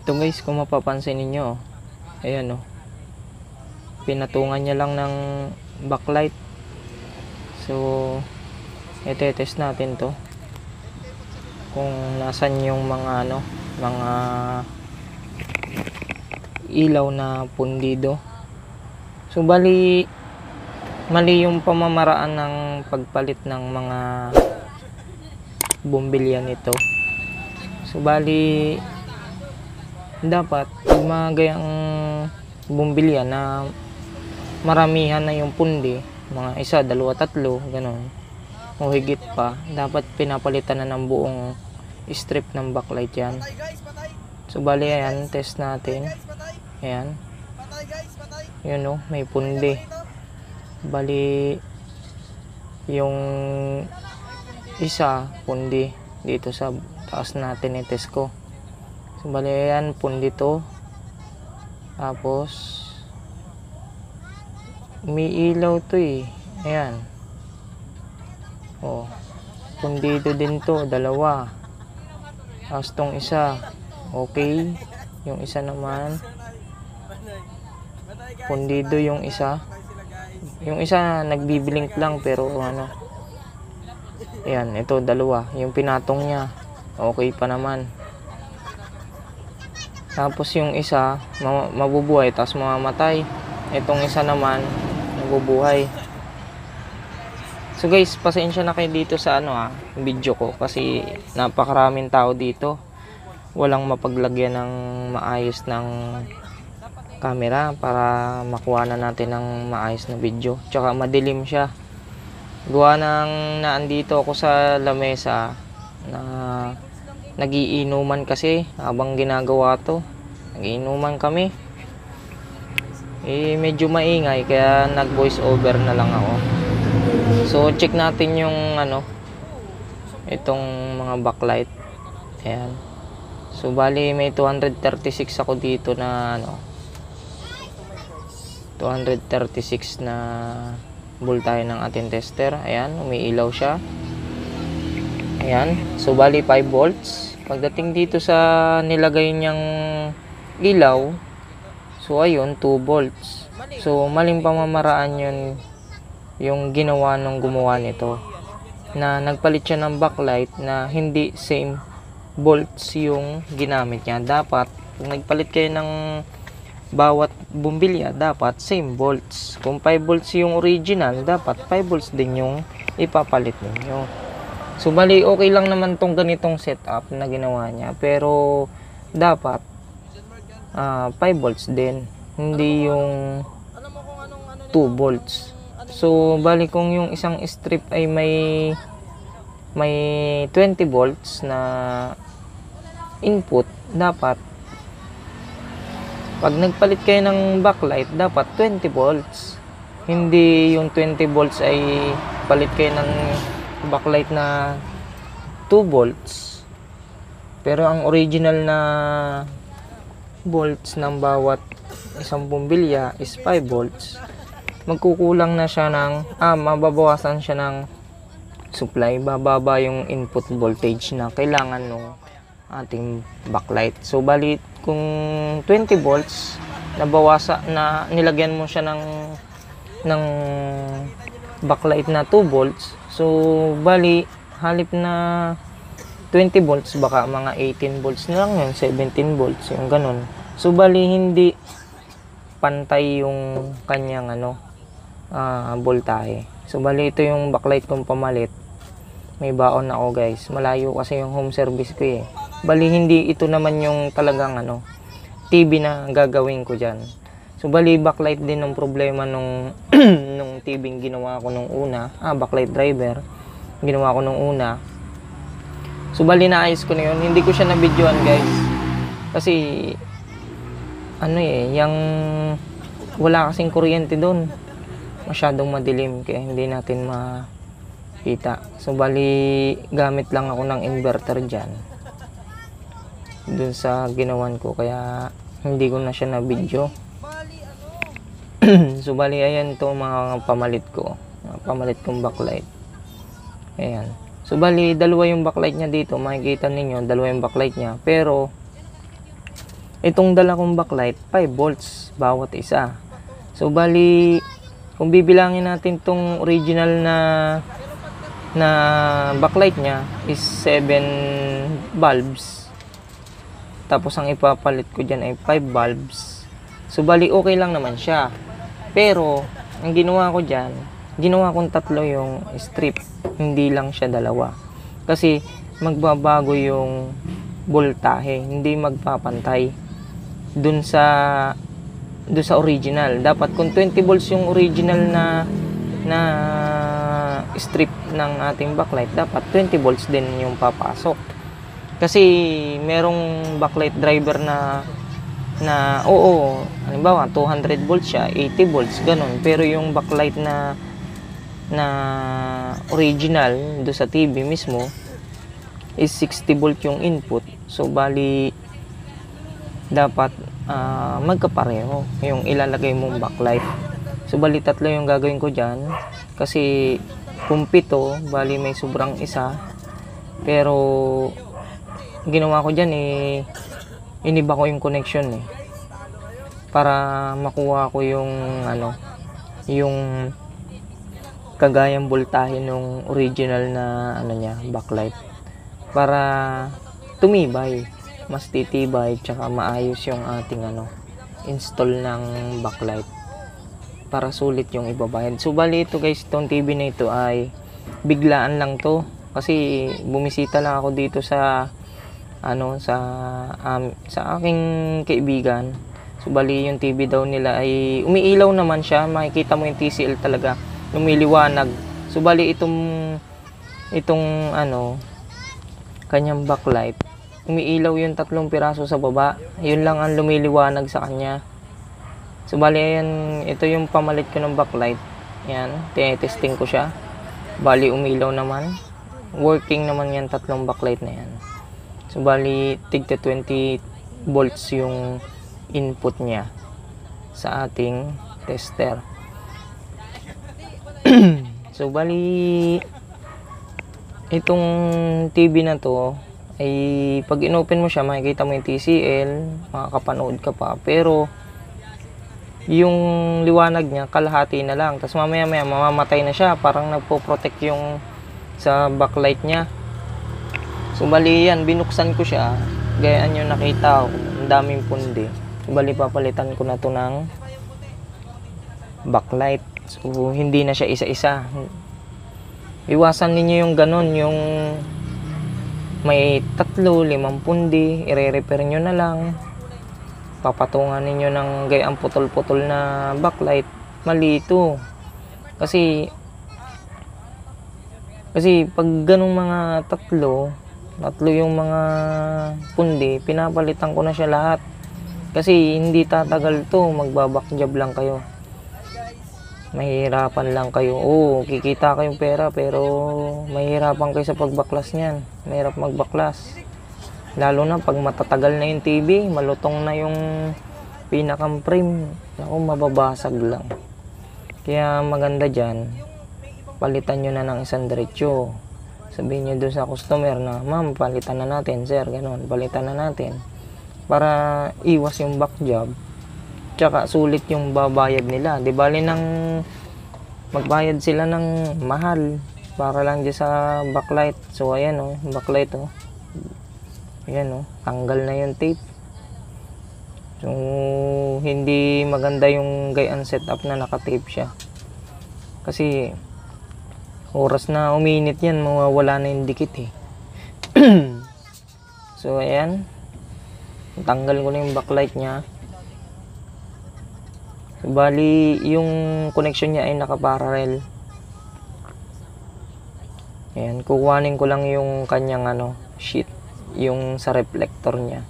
Ito guys, kung mapapansin ninyo, ayan o, pinatungan niya lang ng backlight. So i-test natin to kung nasan yung mga mga ilaw na pundido. So bali mali yung pamamaraan ng pagpalit ng mga bumbilya nito. So bali dapat pag mga gayang bumbilya na maramihan na yung pundi, mga isa, dalawa, tatlo, ganun o higit pa, dapat pinapalitan na ng buong strip ng backlight yan. So bali ayan, test natin. Ayan, yun o, may pundi. Bali yung isa pundi dito sa taas natin i-test ko. So bali ayan, pundi to. Tapos may ilaw to eh. Ayan. Oh, pundido din to, dalawa. Tapos tong isa, okay. Yung isa naman, pundido yung isa. Yung isa nagbiblink lang pero ano. Ayan, ito dalawa. Yung pinatong niya, okay pa naman. Tapos yung isa mabubuhay tapos mamamatay. Itong isa naman nabubuhay. So guys, pasensya na kayo dito sa video ko kasi napakaraming tao dito. Walang mapaglagyan ng maayos ng camera para makuha na natin ng maayos na video. Tsaka madilim siya. Gawa ng naandito ako sa lamesa na nagiinuman kasi habang ginagawa to. Nagiinuman kami. Medyo maingay kaya nag voice over na lang ako. So check natin yung itong mga backlight. Ayan. So bali may 236 ako dito na 236 na voltahe ng ating tester. Ayan, umiilaw siya. Ayan. So bali 5 volts. Pagdating dito sa nilagay niyang ilaw, so ayun 2 volts. So maling pamamaraan yun yung ginawa nung gumawa nito, na nagpalit siya ng backlight na hindi same volts yung ginamit niya. Dapat kung nagpalit kayo ng bawat bumbilya, dapat same volts. Kung 5 volts yung original, dapat 5 volts din yung ipapalit ninyo. So bali okay lang naman tong ganitong setup na ginawa niya, pero dapat 5 volts din, hindi yung 2 volts. So bali kung yung isang strip ay may 20 volts na input, dapat pag nagpalit kayo ng backlight, dapat 20 volts. Hindi yung 20 volts ay palit kayo ng backlight na 2 volts. Pero ang original na volts ng bawat isang bumbilya is 5 volts. Magkukulang na siya ng mababawasan siya ng supply, bababa yung input voltage na kailangan ng ating backlight. So bali kung 20 volts na nilagyan mo siya ng backlight na 2 volts, so bali halip na 20 volts, baka mga 18 volts na lang yun, 17 volts yung ganun. So bali hindi pantay yung kanyang voltahe. So bali ito yung backlight kong pamalit. May baon ako guys, malayo kasi yung home service ko eh. Bali hindi ito naman yung talagang TV na gagawin ko dyan. So bali backlight din ng problema nung nung TV ginawa ko nung una, backlight driver ginawa ko nung una. So bali naayos ko na yun, hindi ko siya na videoan guys kasi yung wala kasing kuryente doon, masyadong madilim kaya hindi natin makita. So bali gamit lang ako ng inverter dyan dun sa ginawan ko, kaya hindi ko na siya na video. So bali ayan to mga pamalit kong backlight. Ayan. So bali dalawa yung backlight niya dito, makikita ninyo dalawa yung backlight niya, pero Itong dala kong backlight, 5 volts bawat isa. So bali, kung bibilangin natin tong original na backlight niya is 7 bulbs. Tapos ang ipapalit ko dyan ay 5 bulbs. So bali okay lang naman siya. Pero ang ginawa ko dyan, ginawa kong 3 yung strip, hindi lang siya 2. Kasi magbabago yung voltahe, hindi magpapantay dun sa original. Dapat kung 20 volts yung original na strip ng ating backlight, dapat 20 volts din yung papasok. Kasi merong backlight driver na oo, halimbawa 200 volts siya, 80 volts ganun. Pero yung backlight na original do sa TV mismo is 60 volt yung input. So bali dapat magkapareho yung ilalagay mong backlight. So bali 3 yung gagawin ko dyan, kasi kung 7 bali may sobrang isa. Pero ginawa ko dyan iniba ko yung connection para makuha ko yung yung kagayang voltahe nung original na niya backlight, para tumibay, mas titibay, tsaka maayos yung ating install ng backlight, para sulit yung ibabayad. So bali ito guys, itong TV na ito ay biglaan lang to, kasi bumisita lang ako dito sa sa aking kaibigan. So bali yung TV daw nila ay umiilaw naman siya, makikita mo yung TCL talaga lumiliwanag. So bali itong kanyang backlight, umiilaw yung 3 piraso sa baba, yun lang ang lumiliwanag sa kanya. So bali ayan, ito yung pamalit ko ng backlight. Yan, tinetesting ko siya. Bali umilaw naman, working naman yan 3 backlight na yan. So bali tigta 20 volts yung input niya sa ating tester. So bali itong TV na to ay pag inopen mo siya, makikita mo yung TCL, makakapanood ka pa, pero yung liwanag niya kalahati na lang, tapos mamaya mamamatay na siya, parang nagpo-protect yung sa backlight niya. So bali yan, binuksan ko siya, gayaan yung nakita ko, ang daming pundi. So bali papalitan ko na to ng backlight. So hindi na siya isa-isa. Iwasan ninyo yung ganun, yung may 3, 5 pundi, ire-repair nyo na lang, papatungan ninyo ng gayang putol-putol na backlight. Mali ito. Kasi pag ganung mga 3 yung mga pundi, pinapalitan ko na siya lahat. Kasi hindi tatagal to, magbabackjob lang kayo. Mahirapan lang kayo. Oo, kikita kayong pera, pero mahirapan kayo sa pagbaklas niyan. Mahirap magbaklas. Lalo na pag matatagal na yung TV, malutong na yung pinakang frame. Naku, mababasag lang. Kaya maganda dyan, palitan nyo na ng isang diretsyo. Sabihin nyo doon sa customer na, ma'am, palitan na natin, sir, ganun, palitan na natin. Para iwas yung backjob. Tsaka sulit yung babayad nila. Di bali nang magbayad sila ng mahal para lang dyan sa backlight. So ayan backlight ayan tanggal na yung tape. So hindi maganda yung gayaan setup na naka-tape siya. Kasi oras na uminit yan, mawawala na yung dikit So ayan, tanggal ko na yung backlight nya. So, bali yung connection niya ay nakaparallel. Ayan, kukuhanin ko lang yung kanyang sheet, yung sa reflector niya.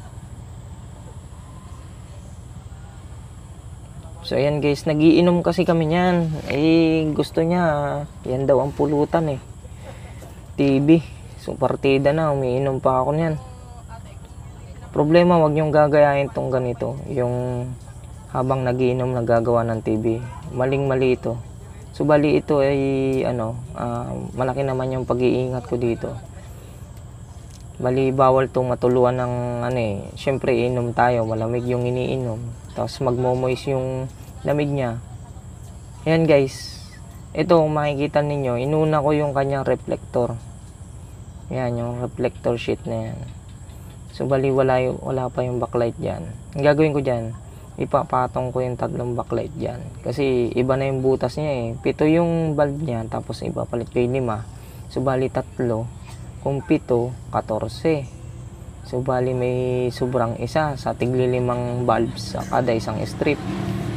So ayan guys, nagiinom kasi kami niyan. Gusto niya, yan daw ang pulutan TV. So partida na, umiinom pa ako niyan. Problema, wag niyong gagayahin tong ganito, yung habang nagiinom nagagawa ng TV. Maling-mali ito. So bali ito ay malaki naman yung pag-iingat ko dito. Bali, bawal itong matuluan ng ano eh. Siyempre, inom tayo. Malamig yung iniinom. Tapos magmomoist yung lamig niya. Ayan guys. Ito, makikita ninyo. Inuna ko yung kanyang reflector. Ayan, yung reflector sheet na yan. So, bali, wala pa yung backlight dyan. Ang gagawin ko dyan, ipapatong ko yung 3 backlight dyan. Kasi, iba na yung butas niya eh. 7 yung bulb niya. Tapos, ipapalit ko yung 5. So, bali, 3. Kung 7, 14. So, bali may sobrang isa sa tigli 5 bulbs sa kada isang strip.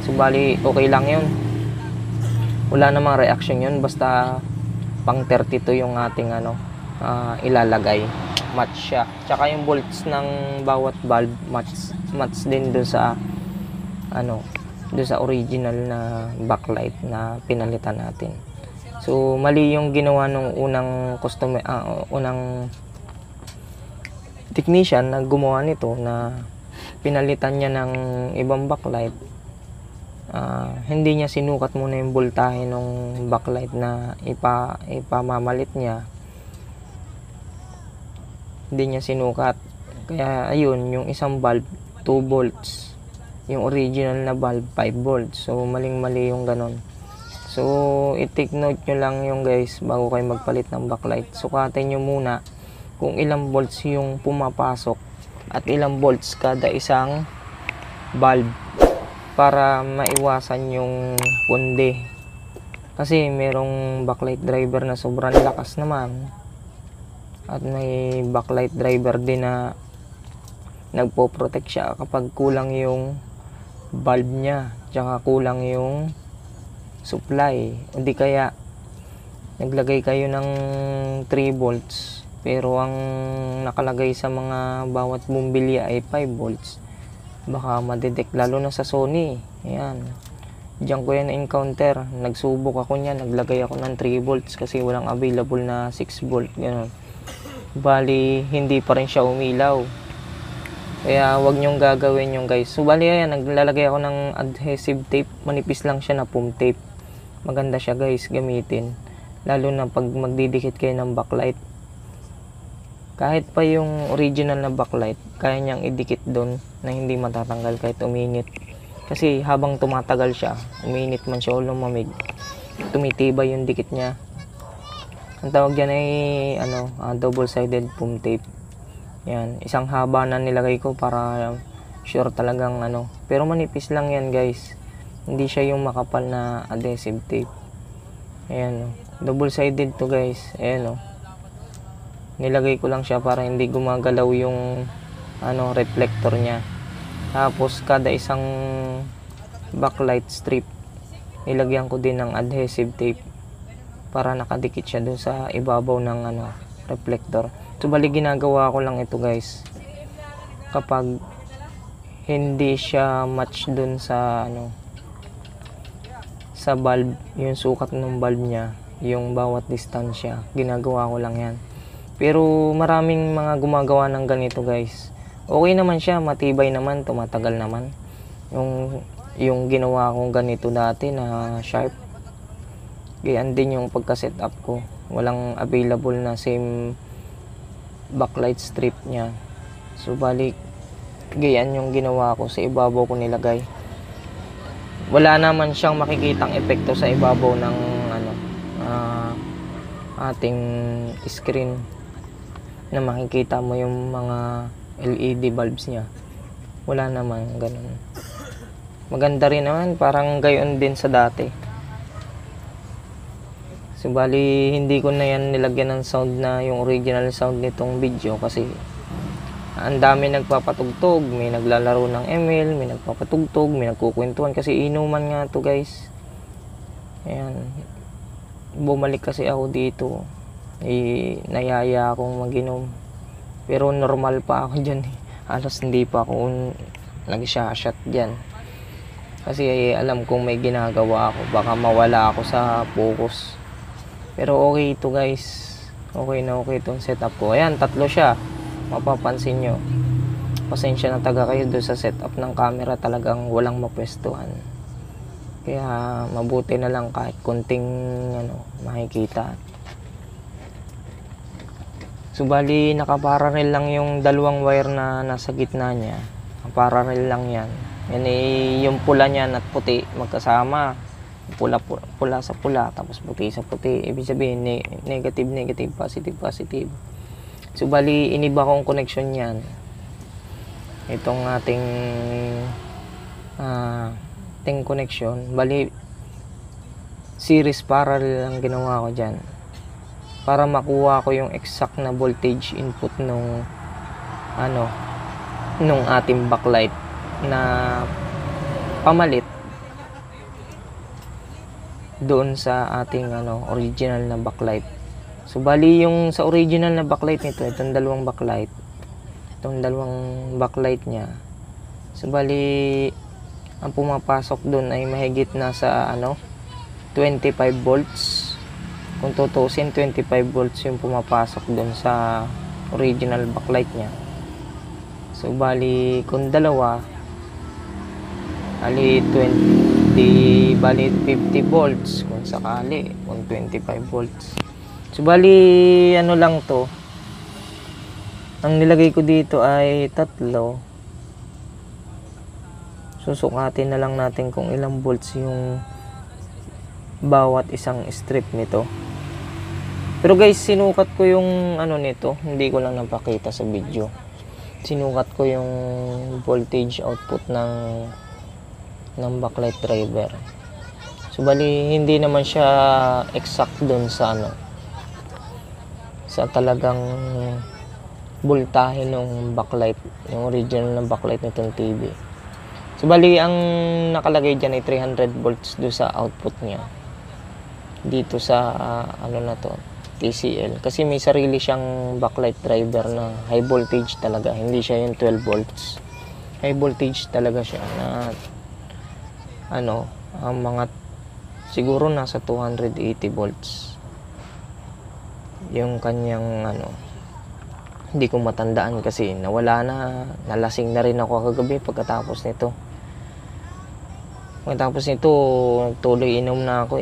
So, bali okay lang yun. Wala namang reaction yun. Basta pang 32 yung ating ilalagay. Match siya. Tsaka yung volts ng bawat bulb match din dun sa dun sa original na backlight na pinalitan natin. So, mali yung ginawa nung unang technician na gumawa nito, na pinalitan niya ng ibang backlight. Hindi niya sinukat muna yung voltahe ng backlight na ipamamalit niya. Hindi niya sinukat. Kaya, ayun, yung isang bulb, 2 volts. Yung original na bulb, 5 volts. So, maling-mali yung ganon. So, i-take note nyo lang yung guys bago kayo magpalit ng backlight. Sukatin nyo muna kung ilang volts yung pumapasok at ilang volts kada isang bulb para maiwasan yung punde. Kasi merong backlight driver na sobrang lakas naman at may backlight driver din na nagpo-protect siya kapag kulang yung bulb niya tsaka kulang yung supply. Hindi kaya naglagay kayo ng 3 volts pero ang nakalagay sa mga bawat bumbilya ay 5 volts. Baka madetect lalo na sa Sony. Ayan. Diyan ko yan na-encounter. Nagsubok ako niyan. Naglagay ako ng 3 volts kasi walang available na 6 volt. Ganun. Bali, hindi pa rin siya umilaw. Kaya wag nyong gagawin yung guys. So bali ayan, naglalagay ako ng adhesive tape. Manipis lang siya na foam tape. Maganda siya guys gamitin. Lalo na pag magdidikit kayo ng backlight. Kahit pa yung original na backlight, kaya niyang idikit doon na hindi matatanggal kahit uminit. Kasi habang tumatagal siya, uminit man siya o lumamig, tumitibay yung dikit niya. Ang tawag dyan ay double-sided foam tape. Yan, isang haba na nilagay ko para sure talagang Pero manipis lang yan guys. Hindi siya yung makapal na adhesive tape. Ayan double-sided to guys. Ayan nilagay ko lang siya para hindi gumagalaw yung reflector niya. Tapos kada isang backlight strip nilagyan ko din ng adhesive tape para nakadikit siya doon sa ibabaw ng reflector. So bali ginagawa ko lang ito guys kapag hindi siya match doon sa sa bulb, yung sukat ng bulb niya, yung bawat distansya, ginagawa ko lang yan. Pero maraming mga gumagawa ng ganito guys. Okay naman siya, matibay naman, tumatagal naman. Yung ginawa kong ganito dati na sharp, gayaan din yung pagka-set up ko. Walang available na same backlight strip niya. So balik, gayaan yung ginawa ko, sa ibabaw ko nilagay. Wala naman siyang makikitang epekto sa ibabaw ng ating screen na makikita mo yung mga LED bulbs niya. Wala naman ganun. Maganda rin naman, parang gayon din sa dati. So bali hindi ko na yan nilagyan ng sound na yung original sound nitong video kasi ang dami nagpapatugtog, may naglalaro ng ML, may nagpapatugtog, may nagkukwentuhan kasi inuman nga to guys. Ayan. Bumalik kasi ako dito. Nayaya akong mag-inom. Pero normal pa ako dyan. Halos hindi pa ako nag-shot dyan. Kasi alam kong may ginagawa ako. Baka mawala ako sa focus. Pero okay ito guys. Okay na okay itong setup ko. Ayan, 3 siya. Mapapansin nyo. Pasensya na taga kayo doon sa setup ng camera, talagang walang mapwestuhan. Kaya mabuti na lang kahit konting makikita. So bali nakaparallel lang yung dalawang wire na nasa gitna niya. Parallel lang yan. Yan yung pula niyan at puti magkasama. Pula sa pula, tapos puti sa puti. Ibig sabihin, negative, negative, positive, positive. So, bali, iniba kong connection yan. Itong ating connection. Bali, series parallel ang ginawa ko dyan. Para makuha ko yung exact na voltage input nung ating backlight na pamalit doon sa ating original na backlight. So bali yung sa original na backlight nito, itong dalawang backlight niya. So bali ang pumapasok doon ay mahigit na sa 25 volts. Kung tutusin, 25 volts yung pumapasok doon sa original backlight niya. So bali kung dalawa, bali 50 volts kung sakali, kung 25 volts. So bali lang to, ang nilagay ko dito ay 3. Susukatin na lang natin kung ilang volts yung bawat isang strip nito. Pero guys, sinukat ko yung nito, hindi ko lang napakita sa video. Sinukat ko yung voltage output ng backlight driver. So bali hindi naman siya exact doon sa sa talagang voltahe ng backlight, yung original ng backlight nitong TV. So bali ang nakalagay diyan ay 300 volts do sa output niya dito sa TCL, kasi may sarili siyang backlight driver na high voltage talaga, hindi siya yung 12 volts. High voltage talaga siya na ang mga siguro nasa 280 volts yung kanyang hindi ko matandaan kasi nawala na, nalasing na rin ako kagabi pagkatapos nito. Pagkatapos nito tuloy inom na ako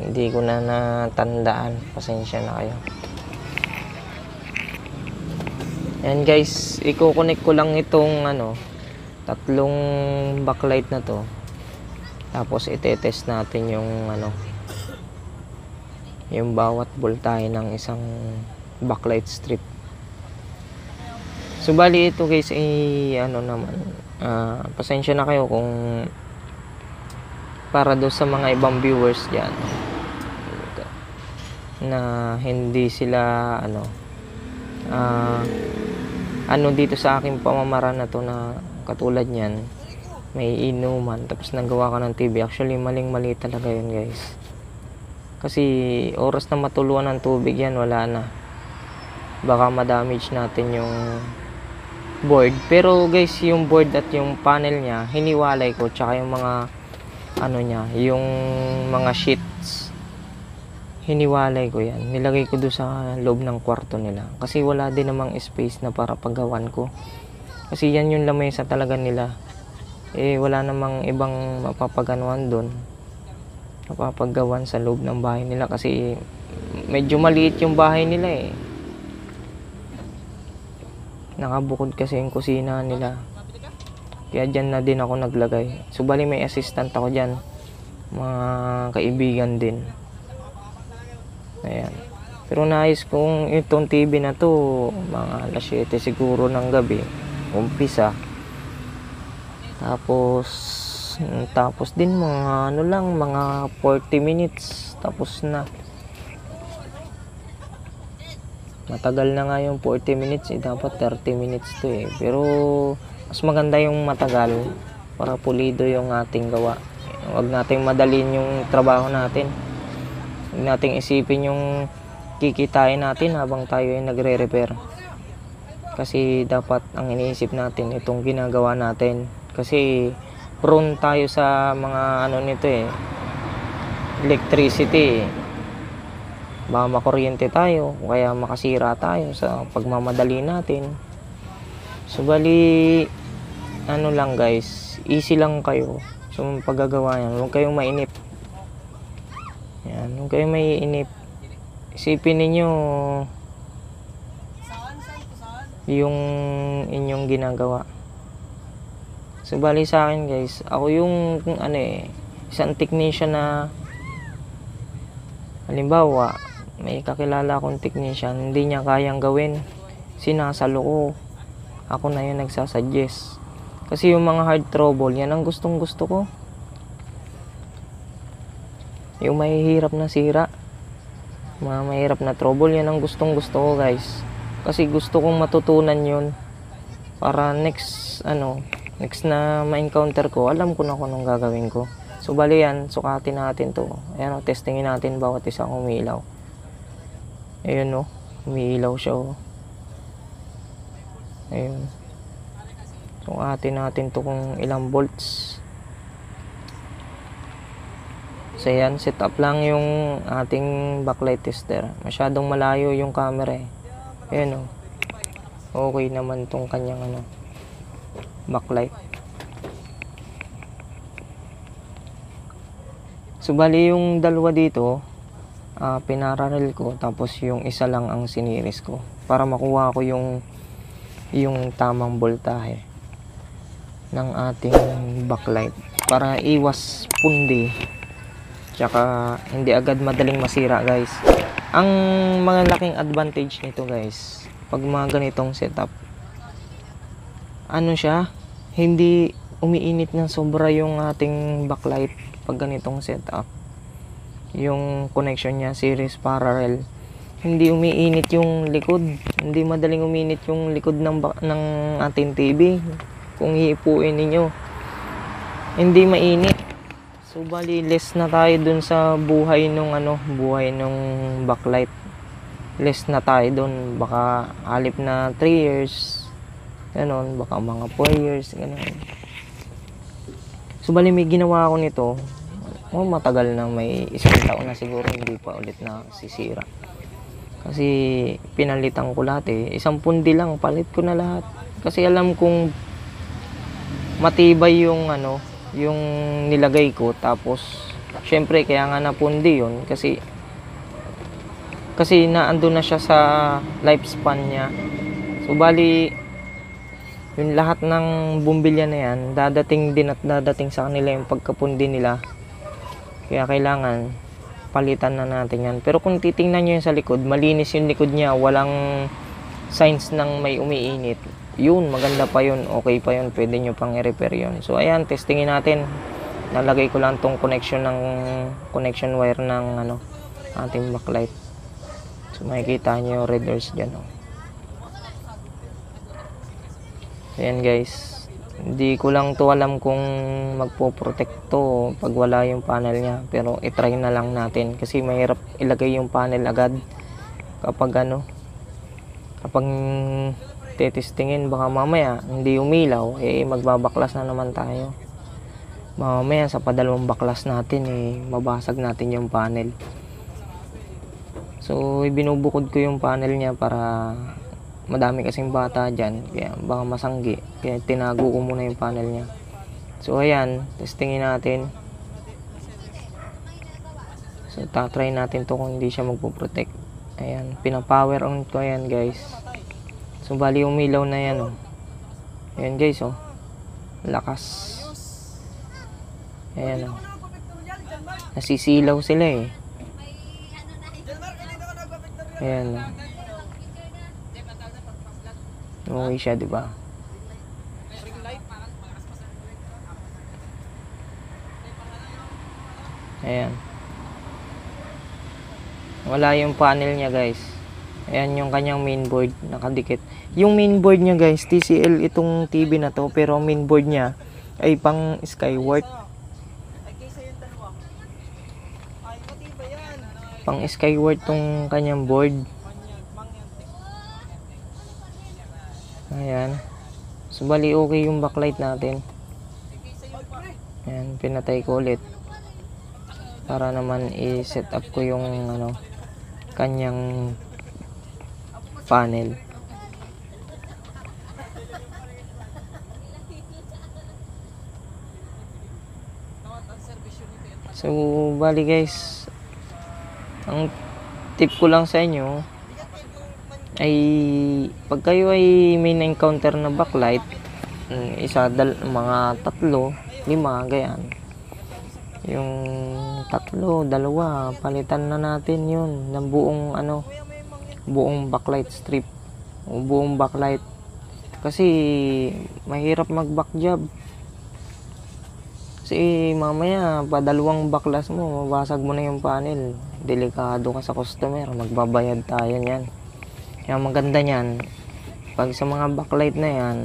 hindi ko na natandaan, pasensya na kayo. Yan guys, i-connect ko lang itong tatlong backlight na to. Tapos itetest natin yung bawat voltahe ng isang backlight strip. So bali ito guys pasensya na kayo kung para do sa mga ibang viewers diyan na hindi sila dito sa aking pamamaraan na to, na katulad niyan may inuman tapos nagawa ka ng TV. Actually maling-mali talaga yun guys, kasi oras na matuluan ng tubig yan, wala na, baka ma-damage natin yung board. Pero guys, yung board at yung panel niya hiniwalay ko, tsaka yung mga yung mga sheets hiniwalay ko yan, nilagay ko doon sa loob ng kwarto nila, kasi wala din namang space na para paggawan ko, kasi yan yung lamesa talaga nila. Wala namang ibang mapapaganuan doon, mapapagawan sa loob ng bahay nila, kasi medyo maliit yung bahay nila nakabukod kasi yung kusina nila, kaya dyan na din ako naglagay. So bali may assistant ako dyan, mga kaibigan din. Ayan. Pero nais kong itong TV na to mga alas 7 siguro ng gabi umpisa, tapos din mga mga 40 minutes tapos na. Matagal na nga yung 40 minutes dapat 30 minutes to pero mas maganda yung matagal para pulido yung ating gawa. Huwag nating madalin yung trabaho natin, huwag nating isipin yung kikitain natin habang tayo ay nagre-repair, kasi dapat ang iniisip natin itong ginagawa natin, kasi prone tayo sa mga nito electricity, baka makuryente tayo o kaya makasira tayo sa pagmamadali natin. So bali lang guys, easy lang kayo sa paggagawa yan, huwag kayong mainip. Yan, huwag kayong maiinip. Isipin ninyo yung inyong ginagawa. So bali sa akin guys, ako yung isang technician na halimbawa may kakilala akong technician, hindi niya kayang gawin, sinasalo ko, ako na yung nagsasuggest. Kasi yung mga hard trouble, yan ang gustong gusto ko. Yung mahihirap na sira, mga mahirap na trouble, yan ang gustong gusto ko guys. Kasi gusto kong matutunan yun para next na ma-encounter ko, alam ko na kung anong gagawin ko. So bali yan, sukatin natin to. Ayan o, testingin natin bawat isang umiilaw. Ayun o, umiilaw siya o. Ayun. Sukatin natin to kung ilang volts. So yan, set up lang yung ating backlight tester. Masyadong malayo yung camera eh. Ayun o. Okay naman tong kanyang backlight. So bali yung dalawa dito, pinararel ko, tapos yung isa lang ang siniris ko para makuha ko yung tamang voltahe ng ating backlight para iwas pundi, tsaka hindi agad madaling masira guys. Ang mga laking advantage nito guys, pag mga ganitong setup, siya, hindi umiinit ng sobra yung ating backlight pag ganitong setup. Yung connection niya series parallel, hindi umiinit yung likod, hindi madaling uminit yung likod ng ating TV. Kung hiipuin ninyo, hindi mainit. So bali less na tayo dun sa buhay nung backlight. Less na tayo dun, baka halip na 3 years, ganon, baka mga 4 years, ganon. So bali may ginawa ako nito, matagal na, may 1 taon na siguro, hindi pa ulit na sisira. Kasi pinalitan ko lahat eh. 1 pundi lang, palit ko na lahat. Kasi alam kong matibay yung yung nilagay ko. Tapos syempre kaya nga napundi yun kasi naandun na siya sa lifespan niya. So bali yung lahat ng bumbilya na yan, dadating din at dadating sa kanila yung pagkapundi nila. Kaya kailangan palitan na natin yan. Pero kung titingnan nyo yun sa likod, malinis yung likod niya, walang signs ng may umiinit. Yun, maganda pa yun, okay pa yun, pwede nyo pang i-repair yun. So ayan, testingin natin. Nalagay ko lang tong connection wire ng ating backlight. So makikita nyo yung red doors dyan. Ayan guys, hindi ko lang to alam kung magpo-protect to pag wala yung panel niya, pero itry na lang natin kasi mahirap ilagay yung panel agad kapag kapag tetestingin, baka mamaya hindi umilaw, magbabaklas na naman tayo. Mamaya sa padalawang baklas natin mabasag natin yung panel. So ibinubukod ko yung panel niya para madami kasing bata dyan, kaya baka masanggi, kaya tinago ko muna yung panel niya. So ayan, testingin natin. So tatry natin to kung hindi siya magpo-protect. Ayan, pinapower on ko yan guys. So bali umilaw na yan Ayan guys lakas. Ayan nasisilaw sila Ayan okay siya, di ba? Ayan. Wala yung panel niya, guys. Ayan yung kanyang mainboard, nakadikit. Yung mainboard niya, guys, TCL itong TV na to, pero mainboard niya ay pang Skyward. Pang Skyward tong kanyang board. Ayan. So bali okay yung backlight natin. Ayan, pinatay ko ulit para naman i-set up ko yung kanyang panel. So bali guys, ang tip ko lang sa inyo, ay pag kayo ay may na-encounter na backlight, mga 3, 5, ganyan. Yung 3, 2, palitan na natin yun ng buong backlight strip o buong backlight, kasi mahirap mag-back job. Kasi mamaya pa 2 baklas mo, mabasag mo na yung panel, delikado ka sa customer, magbabayad tayo niyan. Kaya maganda niyan pag sa mga backlight na yan,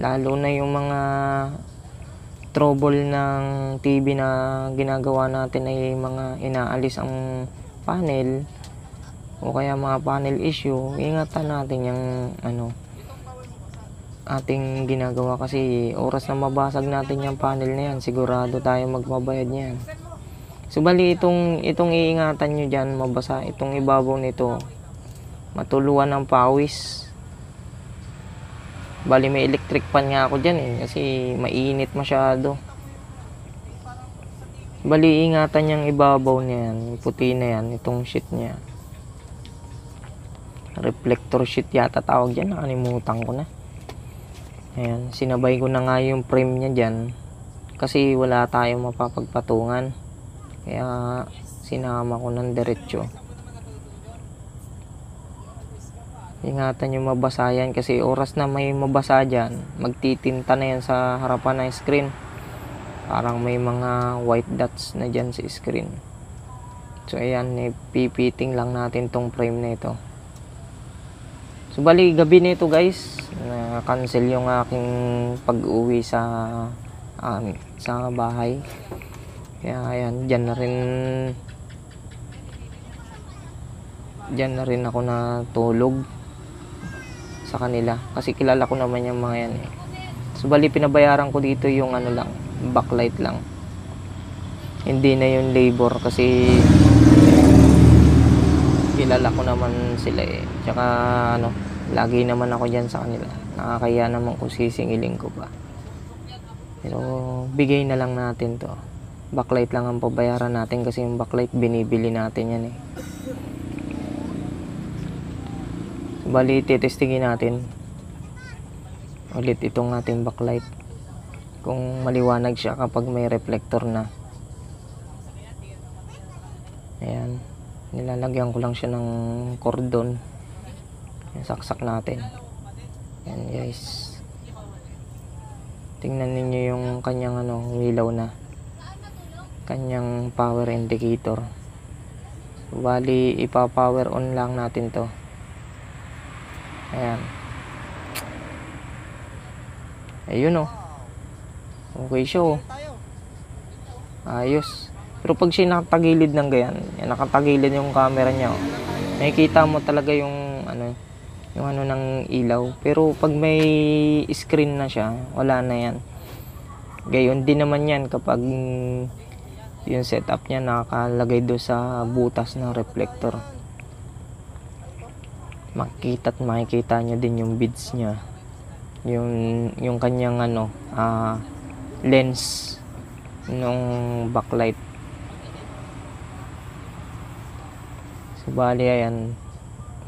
lalo na yung mga trouble ng TV na ginagawa natin ay mga inaalis ang panel o kaya mga panel issue, ingatan natin yung ating ginagawa, kasi oras na mabasag natin yung panel na yan, sigurado tayo magbabayad niyan. So bali itong iingatan nyo dyan, mabasa itong ibabaw nito, matuluan ng pawis. Bali may electric fan nga ako dyan kasi mainit masyado. Bali ingatan yung ibabaw niyan, yung puti na yan, itong sheet niya, reflector sheet yata tawag dyan, nakalimutan ko na. Ayan, sinabay ko na nga yung frame niya dyan kasi wala tayong mapapagpatungan, kaya sinama ko ng diretsyo. Ingatan yung mabasa yan, kasi oras na may mabasa dyan, magtitinta na yan sa harapan ng screen, parang may mga white dots na dyan sa screen. So ayan, pipiting lang natin tong frame na ito. So bali gabi nito guys, na cancel yung aking pag-uwi sa bahay. Kaya ayan, diyan na rin ako natulog sa kanila, kasi kilala ko naman yung mga yan So bali pinabayaran ko dito yung backlight lang, hindi na yung labor, kasi kilala ko naman sila tsaka lagi naman ako dyan sa kanila, nakakaya naman kung sisingilin ko pa. Pero bigay na lang natin to, backlight lang ang pabayaran natin, kasi yung backlight binibili natin yan Bali titestingin natin ulit itong ating backlight kung maliwanag siya kapag may reflector na. Ayan, nilalagyan ko lang siya ng cordon, saksak natin. Ayan guys, tingnan ninyo yung kanyang ilaw na, kanyang power indicator. Bali ipa-power on lang natin to. Ayan, ayun okay siya ayos. Pero pag siya nakatagilid ng ganyan, nakatagilid yung camera niya, nakikita mo talaga yung ng ilaw. Pero pag may screen na siya, wala na yan. Gayon din naman yan kapag yung setup niya nakalagay doon sa butas ng reflector. Makikita niya din yung beads niya, yung kanyang lens nung backlight. So bali ayan,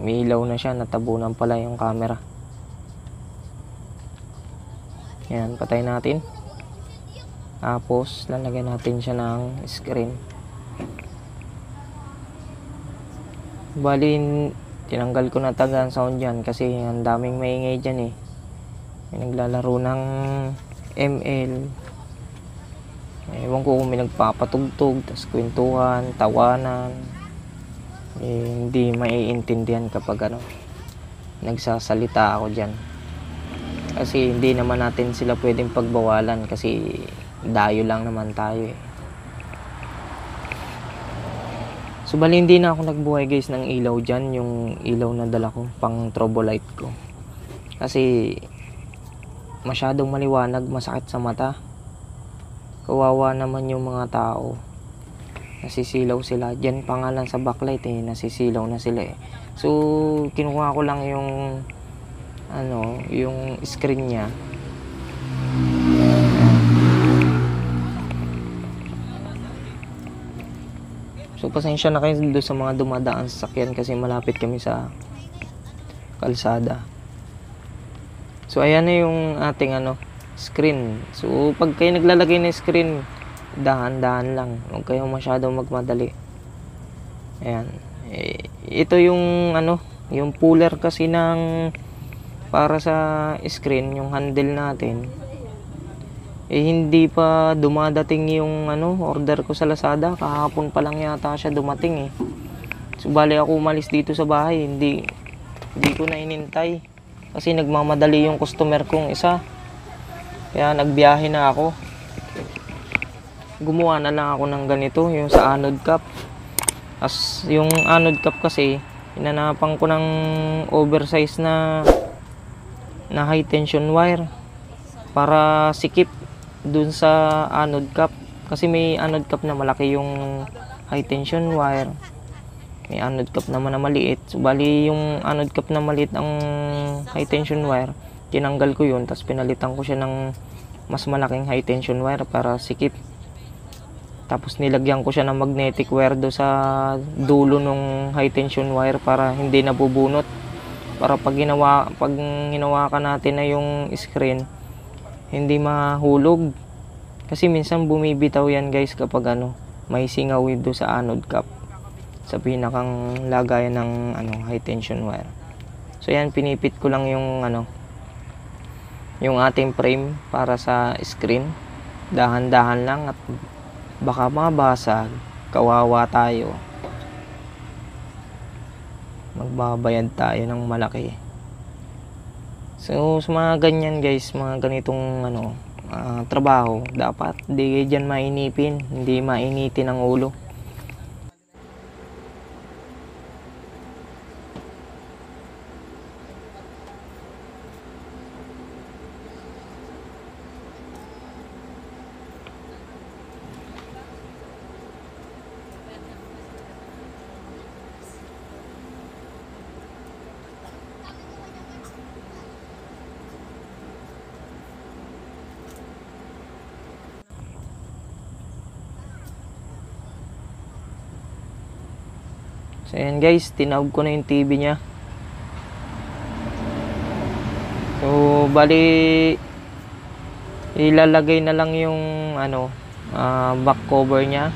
may ilaw na siya, natabunan pala yung camera. Ayan, patay natin. Tapos lalagyan natin siya ng screen. Bali tinanggal ko na taga ang sound dyan kasi ang daming maingay dyan may naglalaro ng ML, ewan ko kung may nagpapatugtog, tas kwentuhan, tawanan, hindi maiintindihan kapag nagsasalita ako dyan, kasi hindi naman natin sila pwedeng pagbawalan, kasi dayo lang naman tayo So bali hindi na ako nagbuhay guys ng ilaw dyan, yung ilaw na dala ko pang strobo light ko, kasi masyadong maliwanag, masakit sa mata. Kawawa naman yung mga tao, nasisilaw sila dyan, pangalan sa backlight nasisilaw na sila So kinuha ko lang yung yung screen niya. So pasensya na kayo doon sa mga dumadaan sa sakyan, kasi malapit kami sa kalsada. So ayan na yung ating screen. So pag kayo naglalagay ng screen, dahan-dahan lang, huwag kayong masyadong magmadali. Ayan. Ito yung yung puller kasi ng para sa screen, yung handle natin. Hindi pa dumadating yung order ko sa Lazada. Kahapon pa lang yata siya dumating eh. So bali ako umalis dito sa bahay, hindi ko na inintay kasi nagmamadali yung customer kong isa. Kaya nagbiyahe na ako. Gumawa na lang ako ng ganito, yung sa anode cap. As yung anode cap kasi hinanapan ko ng oversize na high tension wire para sikip dun sa anode cap, kasi may anode cap na malaki yung high tension wire, may anode cap naman na maliit. So bali yung anode cap na maliit ang high tension wire, tinanggal ko yun, tapos pinalitan ko siya ng mas malaking high tension wire para sikip. Tapos nilagyan ko siya ng magnetic wire do sa dulo ng high tension wire para hindi nabubunot, para pag hinawakan natin na yung screen, hindi mahulog. Kasi minsan bumibitaw yan guys kapag may singaw do sa anode cap, sa pinakang lagayan ng high tension wire. So yan, pinipit ko lang yung yung ating frame para sa screen. Dahan-dahan lang at baka mabasag, kawawa tayo, magbabayad tayo ng malaki. So sa mga ganyan guys, mga ganitong trabaho, dapat di kayo dyan mainipin, hindi mainitin ang ulo. So ayan guys, tinawag ko na yung TV niya. So bali ilalagay na lang yung back cover niya,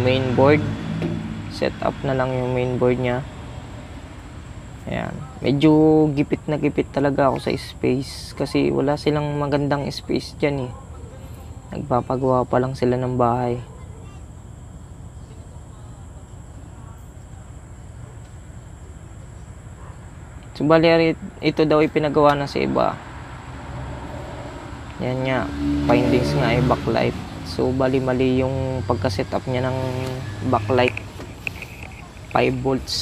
main board. Set up na lang yung main board niya. Ayan. Medyo gipit na gipit talaga ako sa space kasi wala silang magandang space dyan eh. Nagpapagawa pa lang sila ng bahay. So bali ito daw ipinagawa na sa iba. Yan nga, findings nga ay backlight. So bali mali yung pagka-setup niya ng backlight. 5 volts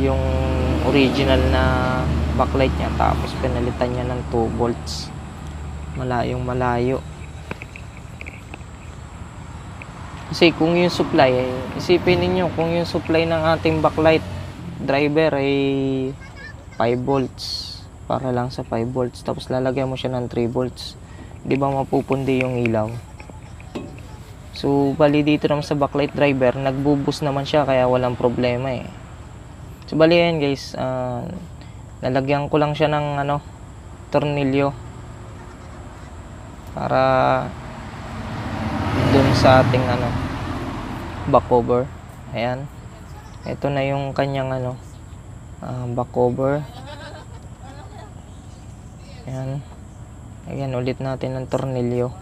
yung original na backlight niya, tapos pinalitan niya ng 2 volts. Malayong malayo. Kasi kung yung supply isipin niyo kung yung supply ng ating backlight driver ay 5 volts, para lang sa 5 volts, tapos lalagyan mo siya ng 3 volts, di ba mapupundi yung ilaw? So bali dito naman sa backlight driver, nagbo-boost naman siya kaya walang problema eh. So bali yan guys, nalagyan ko lang siya ng tornilyo para dun sa ating back cover. Ayan, ito na yung kanyang back cover. Ayan, ulit natin ng tornilyo.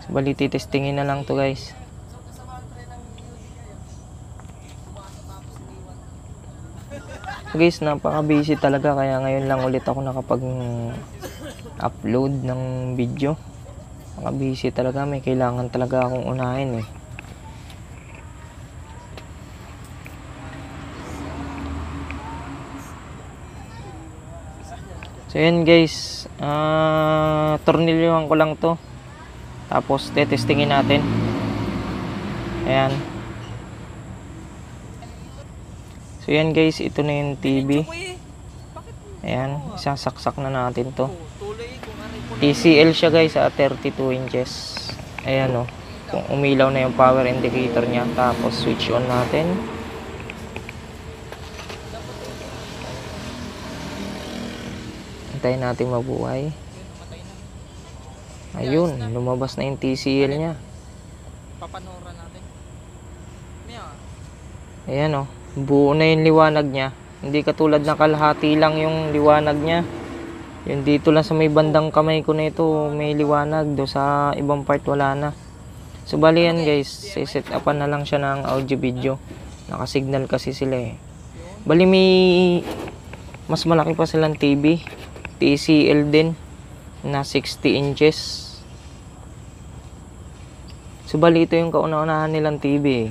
So, bali titestingin na lang to guys. So guys, napaka busy talaga kaya ngayon lang ulit ako nakapag upload ng video. Napaka busy talaga, may kailangan talaga akong unahin eh. So yan guys, tornilyohan ko lang to, tapos tetestingin natin. Ayan. So yan guys, ito na yung TV. Ayan, isasaksak na natin to. TCL siya guys, 32 inches. Ayan kung umilaw na yung power indicator niya, tapos switch on natin. Hintayin natin mabuhay. Ayun, lumabas na yung TCL niya. Papanoorin natin. Ayan o, buo na yung liwanag niya. Hindi katulad na kalahati lang yung liwanag niya. Yung dito lang sa may bandang kamay ko na ito, may liwanag. Do sa ibang part wala na. So bali yan guys, set upan na lang siya ng audio video. Nakasignal kasi sila eh. Bali may mas malaki pa silang TV. TCL din na 60 inches. So bali ito yung kauna-unahan nilang TV eh.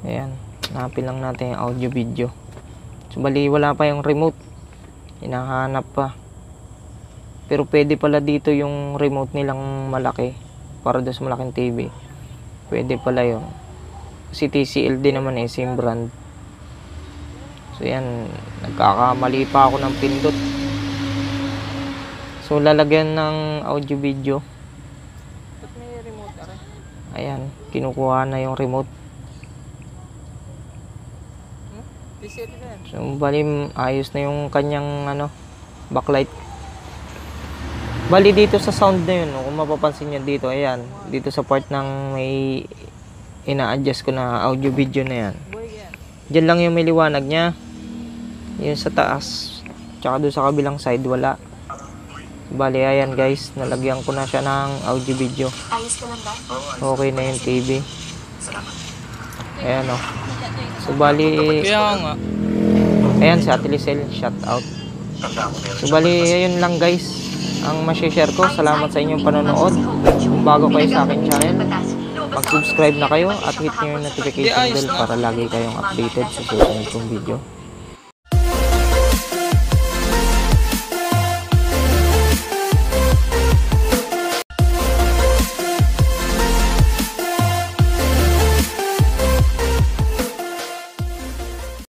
Ayan, hanapin lang natin yung audio video. So bali wala pa yung remote. Hinahanap pa. Pero pwede pala dito yung remote nilang malaki para doon sa malaking TV. Pwede pala yun. Kasi TCL din naman eh, same brand. So yan, nagkakamali pa ako ng pindot. So lalagyan ng audio video. Ba't may remote are? Ayan, kinukuha na yung remote. TCL na yan. So bali ayos na yung kanyang backlight. Bali dito sa sound na yun, kung mapapansin nyo dito, ayan, dito sa part ng may ina-adjust ko na audio video na yan. Diyan lang yung may liwanag niya. Yun sa taas. Tsaka doon sa kabilang side, wala. Bali, ayan guys, nalagyan ko na siya ng audio video. Okay na yung TV. Ayan o. So bali, Kaya nga. ayan si Ate Lisel, shout out. So bali, ayun lang guys ang masishare ko. Salamat sa inyong panonood. Kung bago kayo sa akin channel, mag-subscribe na kayo at hit nyo yung notification bell para lagi kayong updated sa susunod kong video.